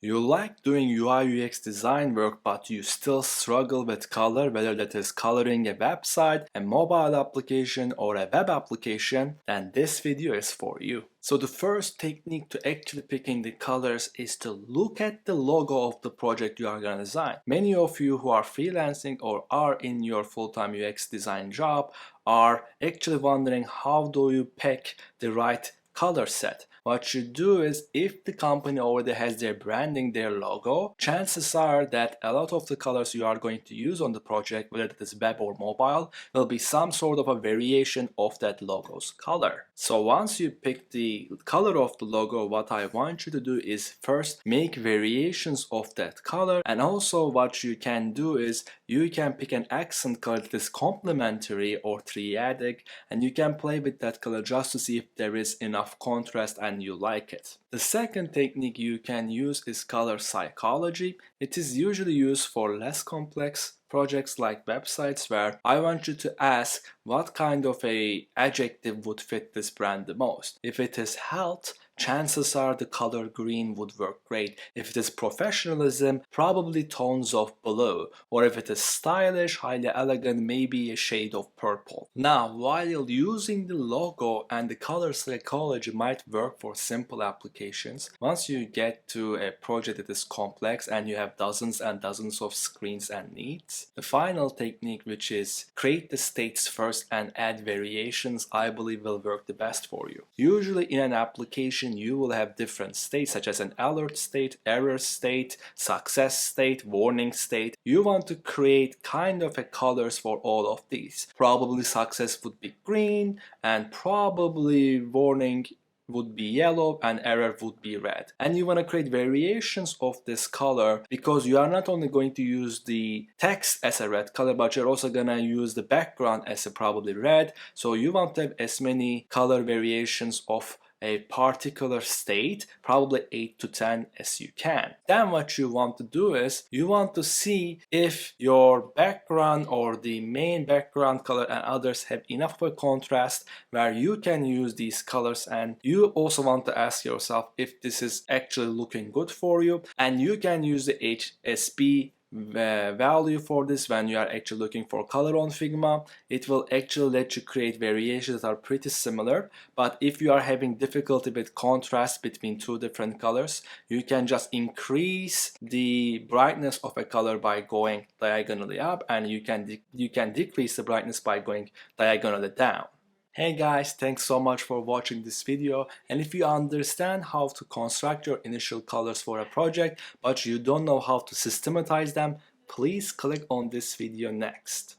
You like doing UI UX design work, but you still struggle with color, whether that is coloring a website, a mobile application, or a web application, then this video is for you. So the first technique to actually picking the colors is to look at the logo of the project you are going to design. Many of you who are freelancing or are in your full-time UX design job are actually wondering how do you pick the right color set. What you do is, if the company already has their branding, their logo, chances are that a lot of the colors you are going to use on the project, whether it is web or mobile, will be some sort of a variation of that logo's color. So once you pick the color of the logo, what I want you to do is first make variations of that color, and also what you can do is you can pick an accent color that is complementary or triadic, and you can play with that color just to see if there is enough contrast and you like it. The second technique you can use is color psychology. It is usually used for less complex projects like websites, where I want you to ask what kind of a adjective would fit this brand the most. If it is health, chances are the color green would work great. If it is professionalism, probably tones of blue. Or if it is stylish, highly elegant, maybe a shade of purple. Now, while using the logo and the color psychology might work for simple applications, once you get to a project that is complex and you have dozens and dozens of screens and needs, the final technique, which is create the states first and add variations, I believe will work the best for you. Usually in an application you will have different states, such as an alert state, error state, success state, warning state. You want to create kind of a colors for all of these. Probably success would be green, and probably warning would be yellow, and error would be red. And you want to create variations of this color, because you are not only going to use the text as a red color, but you're also gonna use the background as a probably red. So you want to have as many color variations of a particular state, probably 8 to 10 as you can. Then what you want to do is you want to see if your background or the main background color and others have enough of a contrast where you can use these colors, and you also want to ask yourself if this is actually looking good for you, and you can use the HSB value for this when you are actually looking for color on Figma. It will actually let you create variations that are pretty similar, but if you are having difficulty with contrast between two different colors, you can just increase the brightness of a color by going diagonally up, and you can decrease the brightness by going diagonally down. Hey guys, thanks so much for watching this video, and if you understand how to construct your initial colors for a project but you don't know how to systematize them, please click on this video next.